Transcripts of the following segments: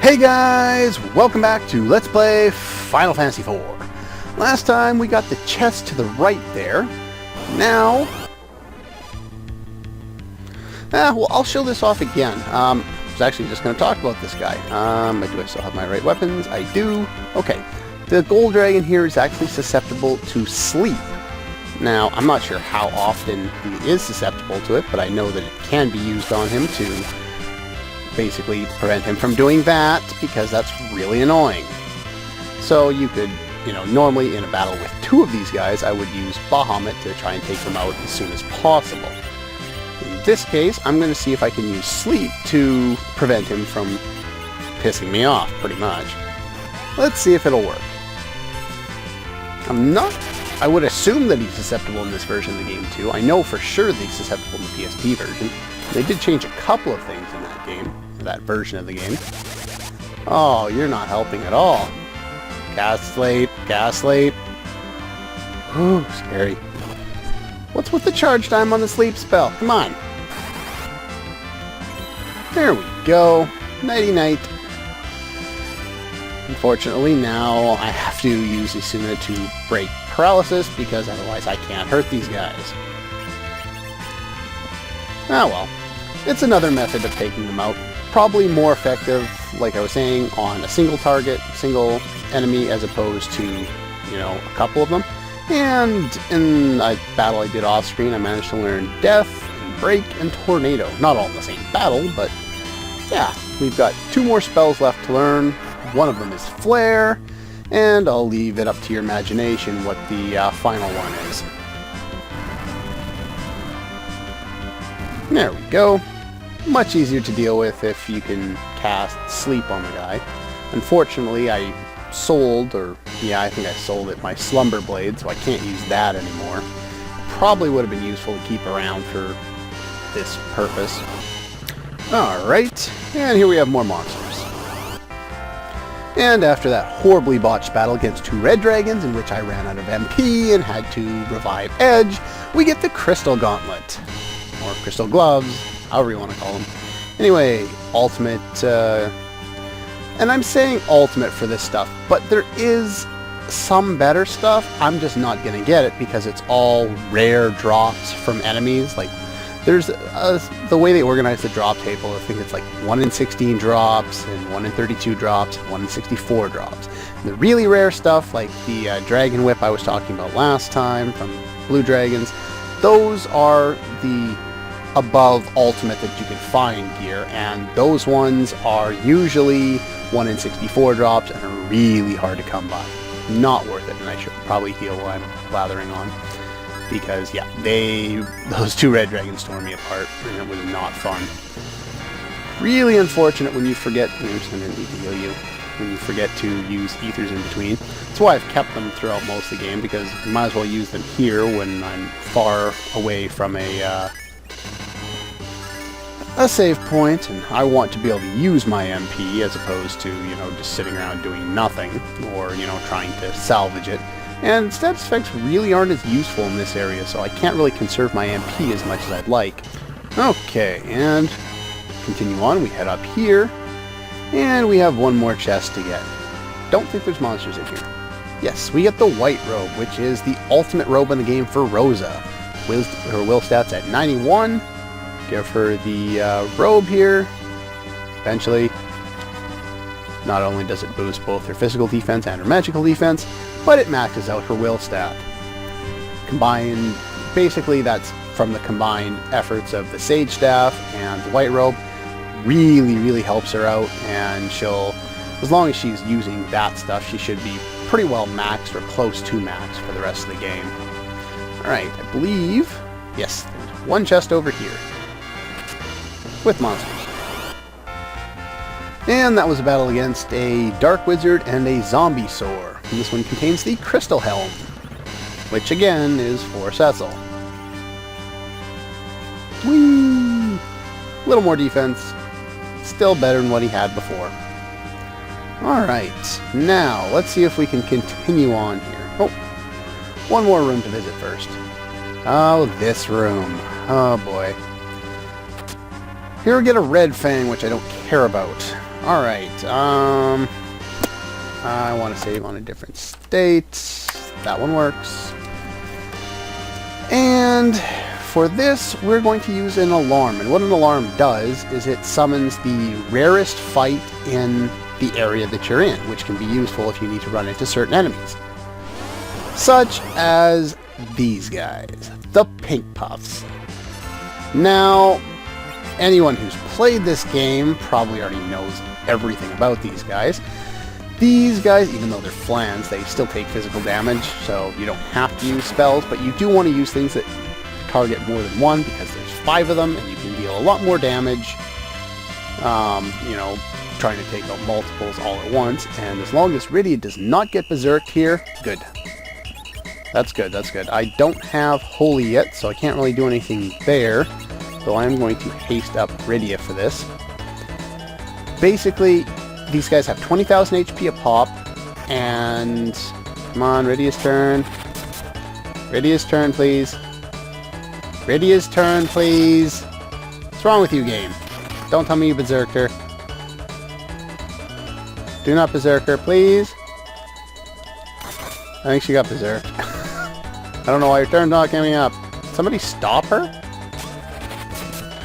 Hey guys, welcome back to Let's Play Final Fantasy IV. Last time we got the chest to the right there. Now... well, I'll show this off again. I was actually just going to talk about this guy. Do I still have my right weapons? I do. Okay. The gold dragon here is actually susceptible to sleep. Now, I'm not sure how often he is susceptible to it, but I know that it can be used on him to basically prevent him from doing that, because that's really annoying. So you could, normally in a battle with two of these guys, I would use Bahamut to try and take them out as soon as possible. In this case, I'm going to see if I can use Sleep to prevent him from pissing me off, pretty much. Let's see if it'll work. I would assume that he's susceptible in this version of the game too. I know for sure that he's susceptible in the PSP version. They did change a couple of things in that game, that version of the game. Oh, you're not helping at all. Gaslight. Ooh, scary. What's with the charge time on the sleep spell? Come on. There we go. Nighty-night. Unfortunately, now I have to use Isuna to break paralysis, because otherwise I can't hurt these guys. Ah well. It's another method of taking them out. Probably more effective, like I was saying, on a single target, single enemy, as opposed to, a couple of them. And in a battle I did off-screen, I managed to learn Death, and Break, and Tornado. Not all in the same battle, but yeah. We've got two more spells left to learn. One of them is Flare, and I'll leave it up to your imagination what the final one is. There we go. Much easier to deal with if you can cast Sleep on the guy. Unfortunately, I think I sold it, my Slumber Blade, so I can't use that anymore. Probably would have been useful to keep around for this purpose. Alright, and here we have more monsters. And after that horribly botched battle against two red dragons, in which I ran out of MP and had to revive Edge, we get the Crystal Gauntlet. Or Crystal Gloves, however you want to call them. Anyway, Ultimate, and I'm saying Ultimate for this stuff, but there is some better stuff. I'm just not going to get it because it's all rare drops from enemies. Like, there's the way they organize the drop table, I think it's like 1 in 16 drops, and 1 in 32 drops, and 1 in 64 drops. And the really rare stuff, like the Dragon Whip I was talking about last time from Blue Dragons, those are the above ultimate that you can find gear, and those ones are usually 1 in 64 drops and are really hard to come by. Not worth it, and I should probably heal while I'm lathering on. Because, yeah, those two red dragons tore me apart, and it was not fun. Really unfortunate when you forget, oops, I didn't need to heal you, when you forget to use ethers in between. That's why I've kept them throughout most of the game, because I might as well use them here when I'm far away from a save point, and I want to be able to use my MP as opposed to, just sitting around doing nothing, or, trying to salvage it. And status effects really aren't as useful in this area, so I can't really conserve my MP as much as I'd like. Okay, and continue on, we head up here, and we have one more chest to get. Don't think there's monsters in here. Yes, we get the White Robe, which is the ultimate robe in the game for Rosa. Her will stats at 91. Give her the robe here. Eventually, not only does it boost both her physical defense and her magical defense, but it maxes out her will stat. Basically that's from the combined efforts of the Sage Staff and the White Robe. Really helps her out, and as long as she's using that stuff, she should be pretty well maxed or close to max for the rest of the game. Alright, I believe, yes, there's one chest over here with monsters. And that was a battle against a Dark Wizard and a Zombie Soar. And this one contains the Crystal Helm, which again is for Cecil. Whee! A little more defense. Still better than what he had before. Alright, now let's see if we can continue on here. Oh, one more room to visit first. Oh, this room. Oh boy. Here we get a red fang, which I don't care about. Alright, I want to save on a different state. That one works. And for this, we're going to use an alarm. And what an alarm does is it summons the rarest fight in the area that you're in, which can be useful if you need to run into certain enemies. Such as these guys, the Pink Puffs. Now, anyone who's played this game probably already knows everything about these guys. These guys, even though they're flans, they still take physical damage, so you don't have to use spells, but you do want to use things that target more than one, because there's 5 of them, and you can deal a lot more damage, you know, trying to take out multiples all at once. And as long as Rydia does not get berserked here, good. That's good, that's good. I don't have Holy yet, so I can't really do anything there, so I'm going to haste up Rydia for this. Basically, these guys have 20,000 HP a pop, and come on, Rydia's turn. Rydia's turn, please. Rydia's turn, please. What's wrong with you, game? Don't tell me you berserked her. Do not berserk her, please. I think she got berserked. I don't know why your turn's not coming up. Somebody stop her?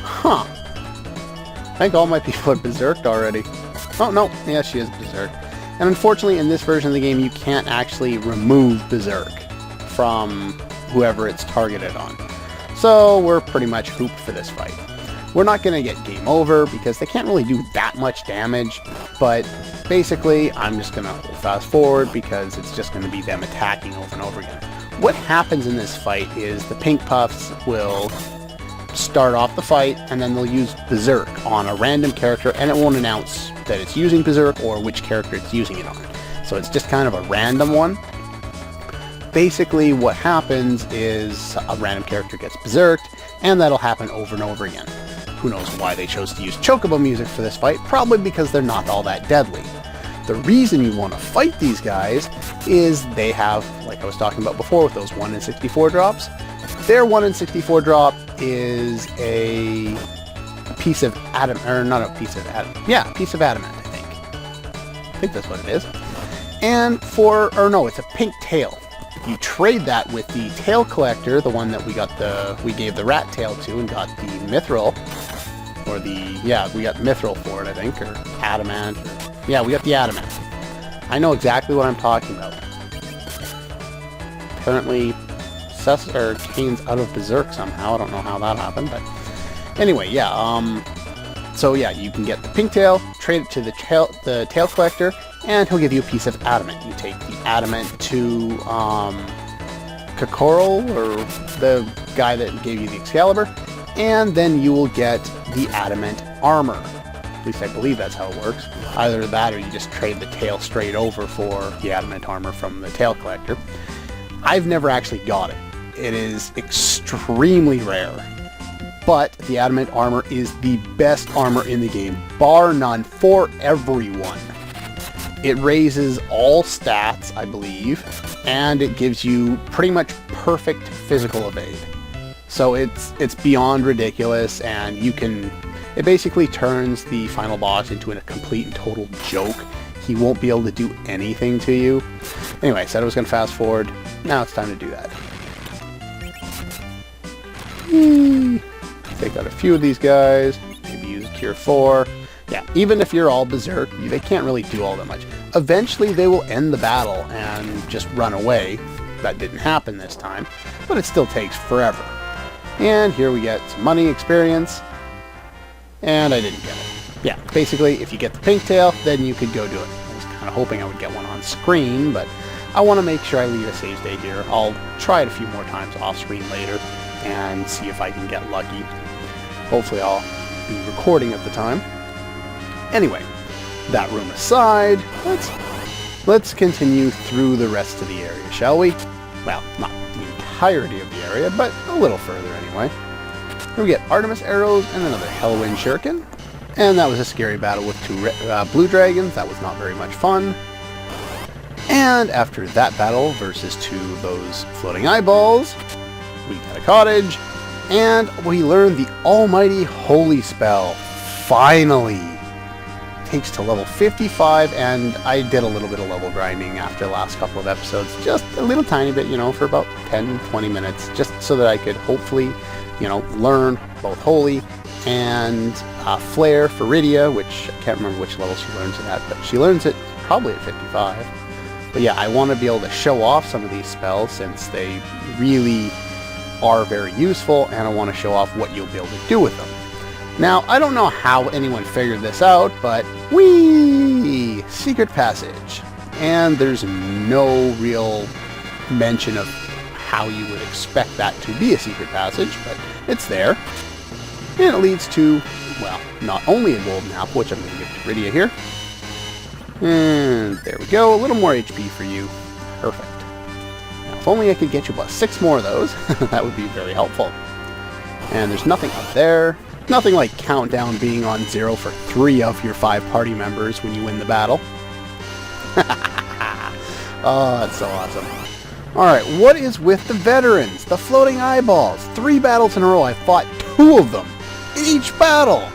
Huh. I think all my people are berserked already. Oh, no. Yeah, she is berserk. And unfortunately, in this version of the game, you can't actually remove berserk from whoever it's targeted on. So we're pretty much hooped for this fight. We're not going to get game over because they can't really do that much damage, but basically, I'm just going to fast forward because it's just going to be them attacking over and over again. What happens in this fight is the Pink Puffs will start off the fight, and then they'll use Berserk on a random character, and it won't announce that it's using Berserk or which character it's using it on. So it's just kind of a random one. Basically, what happens is a random character gets berserked, and that'll happen over and over again. Who knows why they chose to use Chocobo music for this fight? Probably because they're not all that deadly. The reason you want to fight these guys is they have, like I was talking about before with those 1 in 64 drops, their 1 in 64 drop is a piece of adamant, or not a piece of adamant, yeah, a piece of adamant, I think. I think that's what it is. And it's a pink tail. You trade that with the tail collector, the one that we gave the rat tail to and got the mithril, or we got mithril for it, I think, or adamant, yeah, we got the adamant. I know exactly what I'm talking about. Apparently, Kane's out of berserk somehow. I don't know how that happened, but anyway, yeah. So yeah, you can get the pink tail, trade it to the tail collector, and he'll give you a piece of adamant. You take the adamant to Kokoro, or the guy that gave you the Excalibur, and then you will get the adamant armor. At least I believe that's how it works. Either that, or you just trade the tail straight over for the adamant armor from the tail collector. I've never actually got it. It is extremely rare, but the adamant armor is the best armor in the game, bar none, for everyone. It raises all stats, I believe, and it gives you pretty much perfect physical evade. So it's beyond ridiculous, and it basically turns the final boss into a complete and total joke. He won't be able to do anything to you. Anyway, I said I was going to fast forward. Now it's time to do that. Take out a few of these guys. Maybe use Cure 4. Yeah, even if you're all berserk, they can't really do all that much. Eventually they will end the battle and just run away. That didn't happen this time, but it still takes forever. And here we get some money experience. And I didn't get it. Yeah, basically, if you get the pink tail, then you could go do it. I was kind of hoping I would get one on screen, but I want to make sure I leave a save state here. I'll try it a few more times off screen later and see if I can get lucky. Hopefully I'll be recording at the time. Anyway, that room aside, let's continue through the rest of the area, shall we? Well, not the entirety of the area, but a little further anyway. Here we get Artemis arrows and another Hellwind shuriken. And that was a scary battle with 2 blue dragons. That was not very much fun. And after that battle versus 2 of those floating eyeballs, we got a cottage, and we learned the almighty holy spell. Finally! takes to level 55, and I did a little bit of level grinding after the last couple of episodes, just a little tiny bit, you know, for about 10-20 minutes, just so that I could hopefully, you know, learn both Holy and Flare for Rydia, which I can't remember which level she learns it at, but she learns it probably at 55. But yeah, I want to be able to show off some of these spells since they really are very useful, and I want to show off what you'll be able to do with them. Now, I don't know how anyone figured this out, but whee! Secret passage. And there's no real mention of how you would expect that to be a secret passage, but it's there. And it leads to, well, not only a golden apple, which I'm going to give to Rydia here. And there we go, a little more HP for you. Perfect. Now, if only I could get you about 6 more of those, that would be very helpful. And there's nothing up there. Nothing like Countdown being on 0 for 3 of your 5 party members when you win the battle. Oh, that's so awesome. Alright, what is with the veterans? The floating eyeballs. 3 battles in a row. I fought 2 of them in each battle.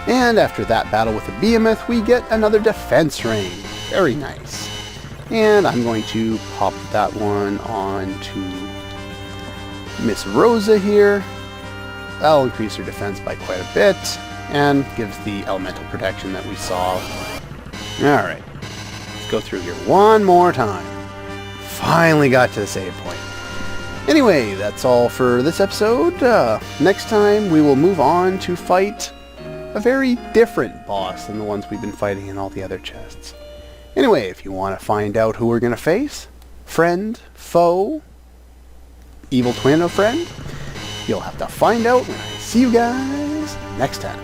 And after that battle with the Behemoth, we get another defense ring. Very nice. And I'm going to pop that one on to Miss Rosa here. That'll increase her defense by quite a bit, and gives the elemental protection that we saw. Alright, let's go through here one more time. Finally got to the save point. Anyway, that's all for this episode. Next time we will move on to fight a very different boss than the ones we've been fighting in all the other chests. Anyway, if you want to find out who we're going to face, friend, foe, evil twin of friend, you'll have to find out when I see you guys next time.